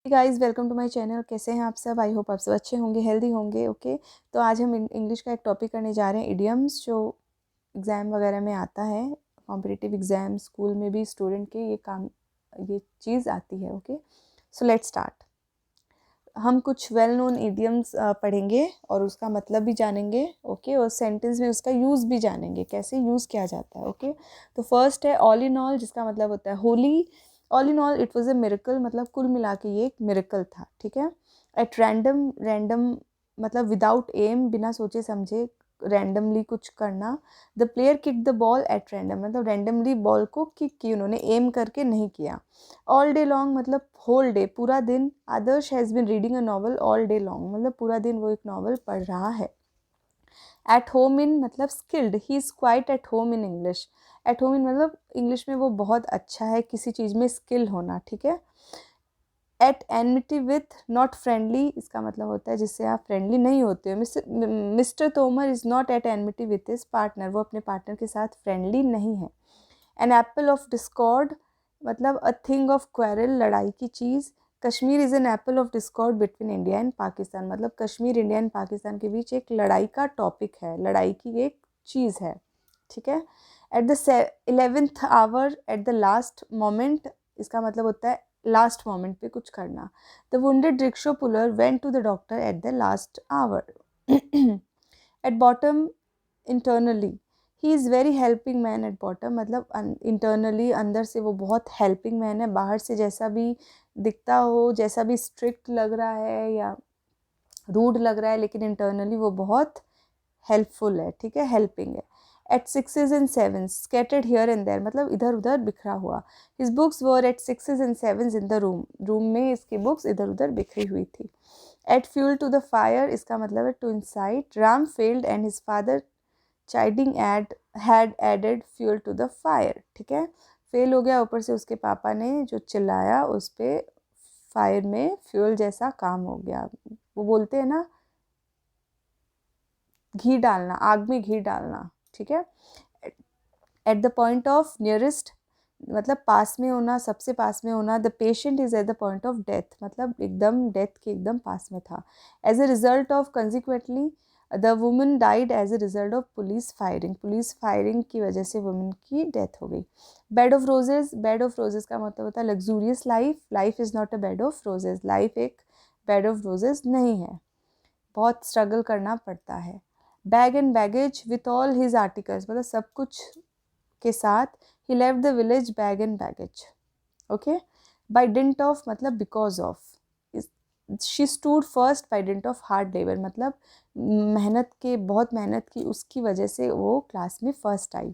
Guys, welcome to my channel. कैसे हैं आप सब? आई होप आप सब अच्छे होंगे, हेल्दी होंगे। ओके, तो आज हम इंग्लिश का एक टॉपिक करने जा रहे हैं, इडियम्स, जो एग्ज़ाम वगैरह में आता है, कॉम्पिटिटिव एग्ज़ाम, स्कूल में भी स्टूडेंट के ये चीज़ आती है। Okay, so let's start. हम कुछ वेल नोन इडियम्स पढ़ेंगे और उसका मतलब भी जानेंगे। ओके, और सेंटेंस में उसका यूज़ भी जानेंगे, कैसे यूज़ किया जाता है। ओके, तो फर्स्ट है ऑल इन ऑल, जिसका मतलब होता है Holi. All in all it was a miracle, मतलब कुल मिला के ये एक मिरेकल था। ठीक है। एट रैंडम, रैंडम मतलब विदाउट एम, बिना सोचे समझे रैंडमली कुछ करना। The player kick the ball at random, मतलब रैंडमली बॉल को किक की, उन्होंने एम करके नहीं किया। ऑल डे लॉन्ग मतलब होल डे, पूरा दिन। Adarsh has been reading a novel all day long, मतलब पूरा दिन वो एक नॉवल पढ़ रहा है। एट होम इन मतलब skilled, he is quite at home in English. At home in मतलब इंग्लिश में वो बहुत अच्छा है, किसी चीज़ में स्किल होना। ठीक है। At enmity with not friendly, इसका मतलब होता है जिससे आप फ्रेंडली नहीं होते हो। Mister Tomar is not at enmity with his partner, वो अपने पार्टनर के साथ फ्रेंडली नहीं है। एन एप्पल ऑफ डिस्कॉर्ड मतलब अ थिंग ऑफ क्वेरल, लड़ाई की चीज़। Kashmir is an apple of discord between India and Pakistan, मतलब कश्मीर इंडिया एंड पाकिस्तान के बीच एक लड़ाई का टॉपिक है, लड़ाई की एक चीज़ है। ठीक है। At the 11th hour, at the last moment, इसका मतलब होता है लास्ट मोमेंट पे कुछ करना। The wounded rickshaw puller went to the doctor at the last hour. At bottom, internally, he is very helping man. At bottom मतलब internally, अंदर से वो बहुत हेल्पिंग मैन है। बाहर से जैसा भी दिखता हो, जैसा भी स्ट्रिक्ट लग रहा है या रूड लग रहा है, लेकिन इंटरनली वो बहुत हेल्पफुल है। ठीक है, हेल्पिंग है। At sixes and sevens, scattered here and there मतलब इधर उधर बिखरा हुआ। His books were at sixes and sevens in the room, room में इसकी बुक्स इधर उधर बिखरी हुई थी। At fuel to the fire, इसका मतलब है to incite. Ram failed and his father chiding had had added fuel to the fire. ठीक है, फेल हो गया, ऊपर से उसके पापा ने जो चिल्लाया उस पर फायर में फ्यूल जैसा काम हो गया। वो बोलते हैं ना, घी डालना, आग में घी डालना। ठीक है। At the point of nearest मतलब पास में होना, सबसे पास में होना। The patient is at the point of death मतलब एकदम डेथ के एकदम पास में था। As a result of, consequently, the woman died as a result of police firing, police firing की वजह से वुमन की डेथ हो गई। Bed of roses, bed of roses का मतलब होता है luxurious life. Life is not a bed of roses, life एक बेड ऑफ रोजेज नहीं है, बहुत स्ट्रगल करना पड़ता है। Bag and baggage with all his articles मतलब सब कुछ के साथ। He left the village bag and baggage. Okay. By dint of मतलब because of. She stood first by dint of hard labour मतलब मेहनत के, बहुत मेहनत की, उसकी वजह से वो क्लास में first I.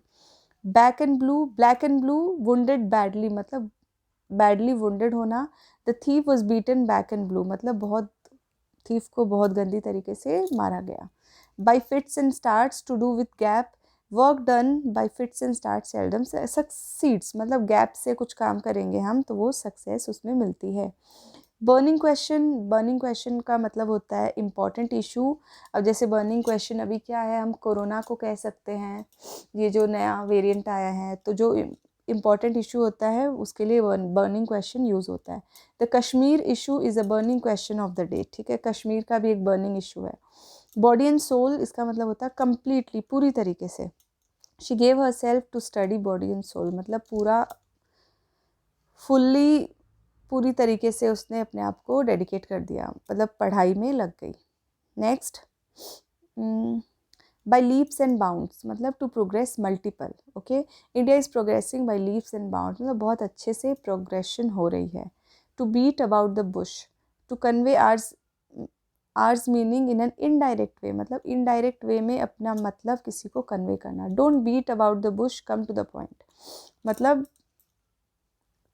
Back and blue, black and blue, wounded badly मतलब बैडली वुंडेड होना। The thief was beaten back and blue मतलब बहुत, थीफ को बहुत गंदी तरीके से मारा गया। By fits and starts, to do with gap. Work done by fits and start seldom succeeds मतलब गैप से कुछ काम करेंगे हम तो वो सक्सेस उसमें मिलती है। बर्निंग क्वेश्चन, बर्निंग क्वेश्चन का मतलब होता है इम्पॉर्टेंट इशू। अब जैसे बर्निंग क्वेश्चन अभी क्या है, हम कोरोना को कह सकते हैं, ये जो नया वेरिएंट आया है, तो जो इम्पॉर्टेंट इशू होता है उसके लिए बर्निंग क्वेश्चन यूज़ होता है। The Kashmir issue is a burning question of the day. ठीक है, कश्मीर का भी एक बर्निंग इशू है। बॉडी एंड सोल, इसका मतलब होता है कम्प्लीटली, पूरी तरीके से। She gave herself to study body and soul मतलब पूरा फुल्ली, पूरी तरीके से उसने अपने आप को डेडिकेट कर दिया, मतलब पढ़ाई में लग गई। Next, by leaps and bounds मतलब to progress multiple. Okay, India is progressing by leaps and bounds मतलब बहुत अच्छे से प्रोग्रेशन हो रही है। To beat about the bush, to convey ours, ours meaning in an indirect way मतलब indirect वे में अपना मतलब किसी को कन्वे करना। Don't beat about the bush, come to the point मतलब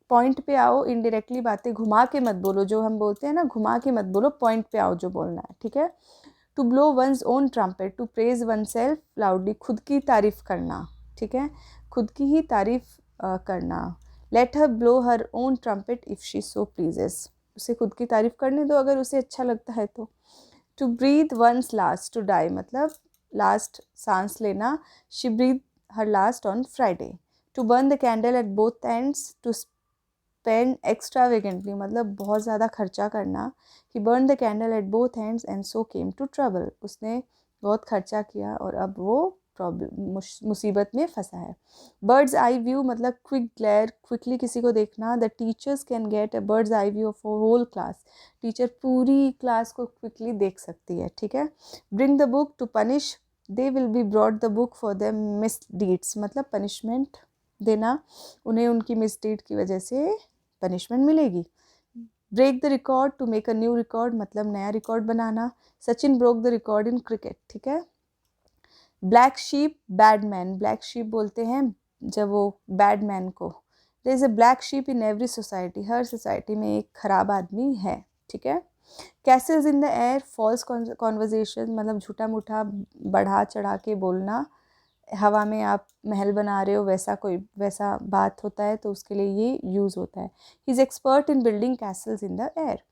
पॉइंट पे आओ, इनडायरेक्टली बातें घुमा के मत बोलो, जो हम बोलते हैं ना घुमा के मत बोलो, पॉइंट पे आओ जो बोलना है। ठीक है। To blow one's own trumpet, to praise oneself loudly खुद की तारीफ करना। ठीक है, खुद की ही तारीफ करना। Let her blow her own trumpet if she so pleases, उसे खुद की तारीफ करने दो अगर उसे अच्छा लगता है तो। To breathe one's last, to die मतलब लास्ट सांस लेना। She breathe her last on Friday. To burn the candle at both ends, to spend extravagantly मतलब बहुत ज़्यादा खर्चा करना। He burn the candle at both hands and so came to trouble, उसने बहुत खर्चा किया और अब वो प्रॉब्लम मुसीबत में फंसा है। बर्ड्स आई व्यू मतलब क्विक ग्लेयर, क्विकली किसी को देखना। The teachers can get a bird's eye view of whole class, teacher पूरी क्लास को क्विकली देख सकती है, ठीक है। Bring the book to punish, they will be brought the book for the misdeeds मतलब पनिशमेंट देना, उन्हें उनकी मिसडीड की वजह से पनिशमेंट मिलेगी। Break the record to make a new record मतलब नया रिकॉर्ड बनाना। Sachin broke the record in cricket, ठीक है। Black sheep bad man, black sheep बोलते हैं जब वो बैड मैन को। There is a black sheep in every society, हर सोसाइटी में एक खराब आदमी है, ठीक है। Castles in the air, false conversation मतलब झूठा मूठा बढ़ा चढ़ा के बोलना, हवा में आप महल बना रहे हो वैसा बात होता है तो उसके लिए ये यूज़ होता है। He is expert in building castles in the air.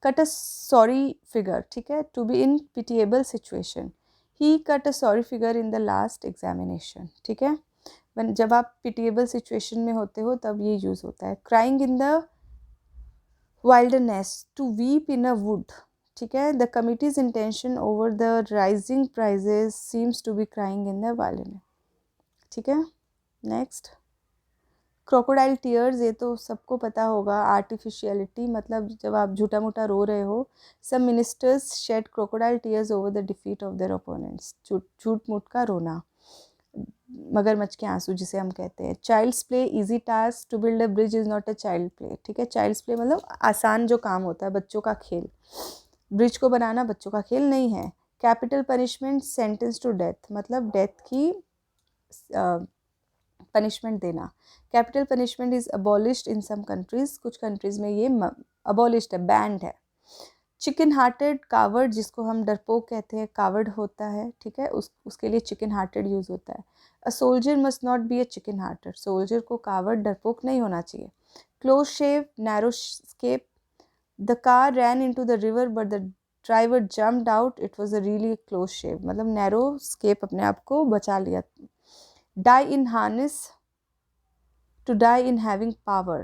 Cut a sorry figure, ठीक है, to be in pitiable situation, he cut a sorry figure in the last examination, ठीक है। जब आप पिटिएबल सिचुएशन में होते हो तब ये यूज़ होता है। Crying in the wildness, to weep in a wood, ठीक है। The committee's intention over the rising prices seems to be crying in the wildness, ठीक है। नेक्स्ट क्रोकोडाइल टीयर्स, ये तो सबको पता होगा। आर्टिफिशियलिटी मतलब जब आप झूठा मूठा रो रहे हो। Some ministers shed crocodile tears over the defeat of their opponents, झूठ मूठ का रोना, मगरमच्छ के आंसू जिसे हम कहते हैं। Child's play easy task, to build a bridge is not a child play, ठीक है। चाइल्ड्स प्ले मतलब आसान जो काम होता है, बच्चों का खेल। ब्रिज को बनाना बच्चों का खेल नहीं है। Capital punishment sentence to death मतलब डेथ की पनिशमेंट देना। Capital punishment is abolished in some countries, कुछ कंट्रीज में ये अबॉलिश्ड है, बैंड है। चिकन हार्टेड कावर्ड, जिसको हम डरपोक कहते हैं, कावर्ड होता है, ठीक है, उसके लिए चिकन हार्टेड यूज होता है। A soldier must not be a chicken hearted, soldier को कावर्ड डरपोक नहीं होना चाहिए। Close shave narrow escape, the car ran into the river but the driver jumped out, it was a really close shave मतलब narrow escape, अपने आप को बचा लिया। Die in harness, to die in having power,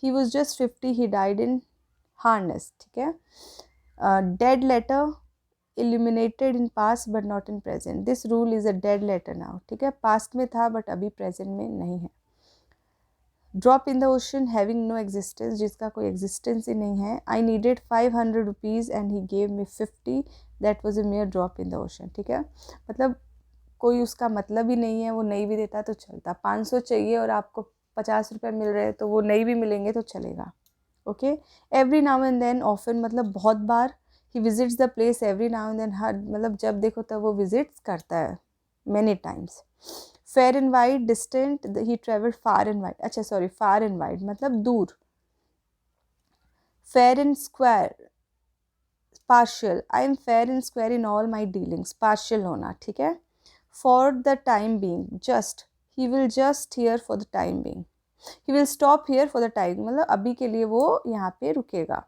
he was just 50, he died in harness, ठीक है। dead letter, illuminated in past but not in present, this rule is a dead letter now, ठीक है, past में था but अभी present में नहीं है। drop in the ocean, having no existence, जिसका कोई existence ही नहीं है। I needed 500 rupees and he gave me 50, that was a mere drop in the ocean, ठीक है, मतलब कोई उसका मतलब ही नहीं है, वो नहीं भी देता तो चलता। 500 चाहिए और आपको 50 रुपये मिल रहे हैं तो वो नहीं भी मिलेंगे तो चलेगा, okay. Every now and then, often मतलब बहुत बार। He visits the place every now and then, हर मतलब जब देखो तब वो विजिट्स करता है, many times. Fair and wide, distant, he travelled far and wide, अच्छा सॉरी, फार एंड वाइड मतलब दूर। Fair and square, partial, I am fair and square in all my dealings, partial होना, ठीक है। For the time being, just, he will just here for the time being, he will stop here for the time मतलब अभी के लिए वो यहाँ पे रुकेगा।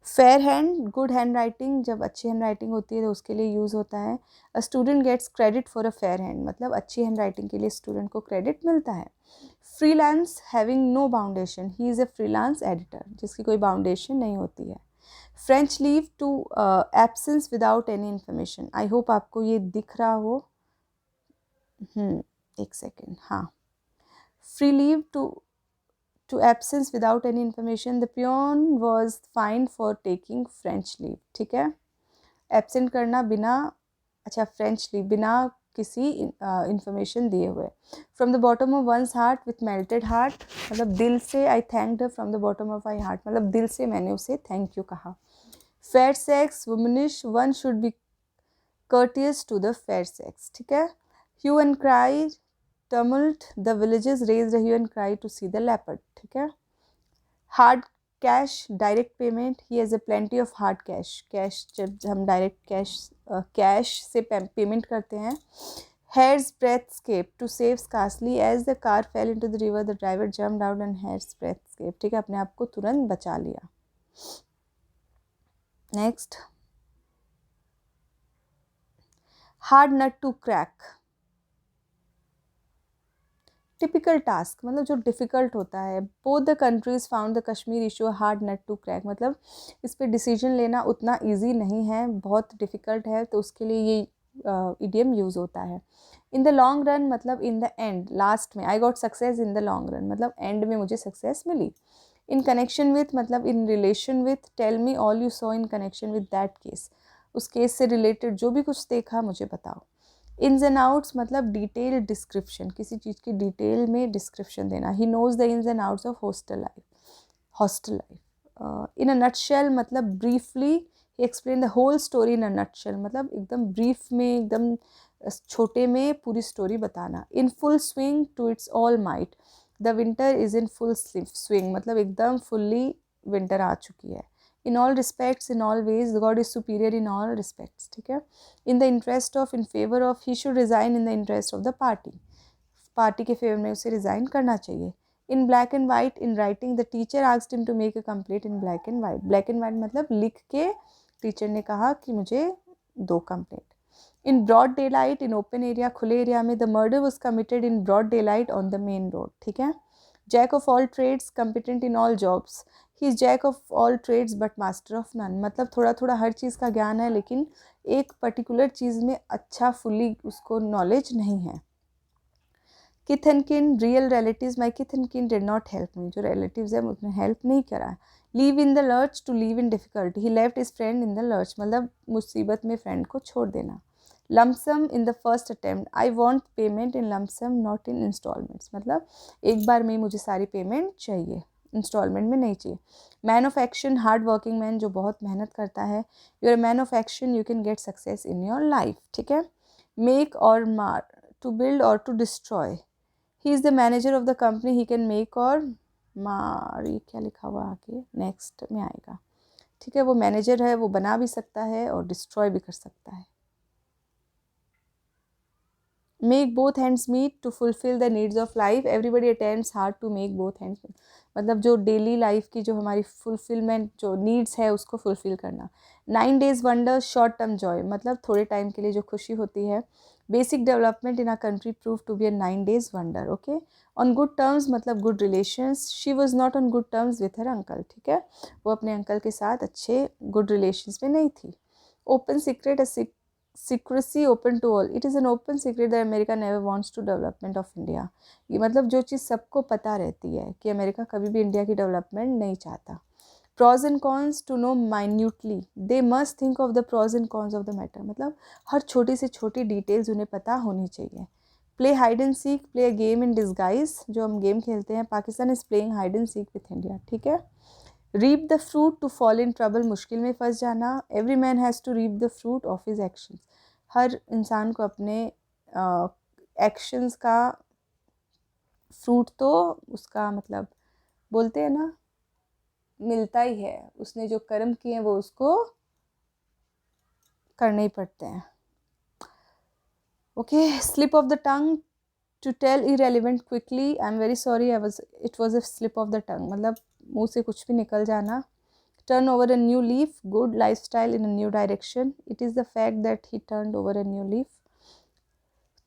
Fair hand, good hand writing, जब अच्छी हैंड राइटिंग होती है तो उसके लिए यूज़ होता है। A student gets credit for a fair hand मतलब अच्छी हैंड राइटिंग के लिए स्टूडेंट को क्रेडिट मिलता है। Freelance, having no boundation, he is a freelance editor, जिसकी कोई बाउंडेशन नहीं होती है। French leave to absence without any information, I hope आपको ये दिख रहा हो। एक सेकेंड, हाँ। Free leave to absence without any information, the peon was fined for taking French leave, ठीक है। एब्सेंट करना बिना, अच्छा फ्रेंच लीव बिना किसी इंफॉर्मेशन दिए हुए। From the bottom of one's heart with melted heart मतलब दिल से, I thanked from the bottom of my heart मतलब दिल से मैंने उसे थैंक यू कहा। Fair sex, womanish, one should be courteous to the fair sex, ठीक है। hue and cry, tumult, the villagers raised a hue and cry to see the leopard, ठीक है। hard cash, direct payment, he has a plenty of hard cash, cash जब हम direct cash से payment करते हैं। hair's breadth escape, to save scarcely, as the car fell into the river the driver jumped out and hair's breadth escape, ठीक है, अपने आप को तुरंत बचा लिया। Next, hard nut to crack, typical task मतलब जो डिफ़िकल्ट होता है। Both the countries found the Kashmir issue hard nut to crack, मतलब इस पे डिसीजन लेना उतना ईजी नहीं है, बहुत डिफ़िकल्ट है, तो उसके लिए ये इडियम यूज़ होता है। इन द लॉन्ग रन मतलब इन द एंड, लास्ट में। I got success in the long run मतलब एंड में मुझे सक्सेस मिली। इन कनेक्शन विथ मतलब in relation with. Tell me all you saw in connection with that case, उस case से related जो भी कुछ देखा मुझे बताओ। इन्स एंड आउट्स मतलब डिटेल डिस्क्रिप्शन, किसी चीज़ की डिटेल में डिस्क्रिप्शन देना। He knows the ins and outs of hostel life. In a nutshell मतलब ब्रीफली ही explain the whole story in a nutshell मतलब एकदम ब्रीफ में, एकदम छोटे में पूरी स्टोरी बताना। In full swing to its all might, the winter is in full swing मतलब एकदम फुल्ली विंटर आ चुकी है। In all respects, in all ways, God is superior in all respects, ठीक है। In the interest of, in favour of, he should resign in the interest of the party के favour में उसे resign करना चाहिए। In black and white, in writing the teacher asked him to make a complete in black and white. Black and white मतलब लिख के teacher ने कहा कि मुझे 2 complete. In broad daylight, in open area, खुले एरिया में। The murder was committed in broad daylight on the main road, ठीक है। Jack of all trades, competent in all jobs, he is jack of all trades but master of none मतलब थोड़ा थोड़ा हर चीज़ का ज्ञान है, लेकिन एक पर्टिकुलर चीज़ में अच्छा फुल्ली उसको नॉलेज नहीं है। किथ एंड किन, रियल रिलेटिव्स, माई किथ एंड किन डिड नॉट हेल्प मी, जो रिलेटिव्स हैं उसने हेल्प नहीं करा। Leave in the lurch, to leave in difficulty, he left his friend in the lurch मतलब मुसीबत में फ्रेंड को छोड़ देना। Lump sum in the first attempt, I want payment in lump sum not in installments मतलब एक बार में मुझे सारी पेमेंट चाहिए, इंस्टॉलमेंट में नहीं चाहिए। Man of action, hard working man जो बहुत मेहनत करता है। You are man of action, you can get success in your life, ठीक है। Make or mar, to build or to destroy, he is the manager of the company, he can make or mar, ये क्या लिखा हुआ आगे next में आएगा, ठीक है। वो मैनेजर है, वो बना भी सकता है और डिस्ट्रॉय भी कर सकता है। Make both hands meet to fulfil the needs of life, everybody attempts hard to make both hands meet मतलब जो डेली लाइफ की जो हमारी फुलफिलमेंट जो नीड्स है उसको फुलफिल करना। 9 days wonder, short term joy मतलब थोड़े टाइम के लिए जो खुशी होती है। Basic development in a country prove to be a 9 days wonder, okay. On good terms मतलब good relations, she was not on good terms with her uncle, ठीक है। वो अपने अंकल के साथ अच्छे गुड रिलेशंस में नहीं थी। Open secret, secrecy open to all, it is an open secret that America never wants to development of India, ये मतलब जो चीज़ सबको पता रहती है कि अमेरिका कभी भी इंडिया की डेवलपमेंट नहीं चाहता। Pros and cons to know minutely, they must think of the pros and cons of the matter मतलब हर छोटी से छोटी डिटेल्स उन्हें पता होनी चाहिए। Play hide and seek, play a game in disguise, जो हम गेम खेलते हैं, Pakistan is playing hide and seek with India, ठीक है। Reap the fruit, to fall in trouble, मुश्किल में फंस जाना। Every man has to reap the fruit of his actions, हर इंसान को अपने एक्शंस का फ्रूट तो उसका मतलब बोलते हैं ना मिलता ही है, उसने जो कर्म किए हैं वो उसको करने ही पड़ते हैं, okay. Slip of the tongue, to tell irrelevant quickly, I am very sorry, it was a slip of the tongue मतलब मुँह से कुछ भी निकल जाना। Turn over a new leaf, good lifestyle in a new direction, it is the fact that he turned over a new leaf.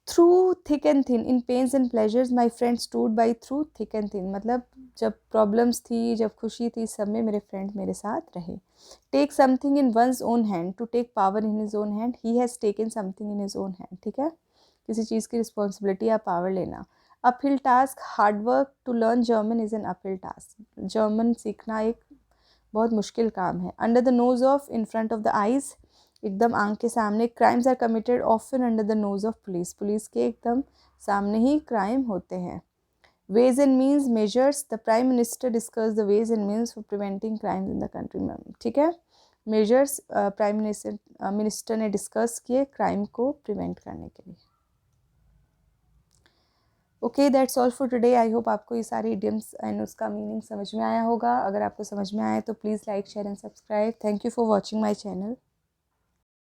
Through thick and thin, in pains and pleasures, my friend stood by through thick and thin मतलब जब problems थी, जब खुशी थी, सब में मेरे friend मेरे साथ रहे। Take something in one's own hand, to take power in his own hand, he has taken something in his own hand, ठीक है। किसी चीज़ की रिस्पॉन्सिबिलिटी या पावर लेना। Uphill task, hard work, to learn German is an uphill task, German सीखना एक बहुत मुश्किल काम है। Under the nose of, in front of the eyes, एकदम आंख के सामने। Crimes are committed often under the nose of police, police के एकदम सामने ही क्राइम होते हैं। Ways and means, measures, the prime minister discuss the ways and means for preventing crimes in the country में, ठीक है। मेजर्स प्राइम मिनिस्टर ने डिस्कस किए क्राइम को प्रिवेंट करने के लिए। Okay, that's all for today. I hope आपको ये सारे इडियम्स एंड उसका मीनिंग समझ में आया होगा। अगर आपको समझ में आया तो please like, share and subscribe. Thank you for watching my channel.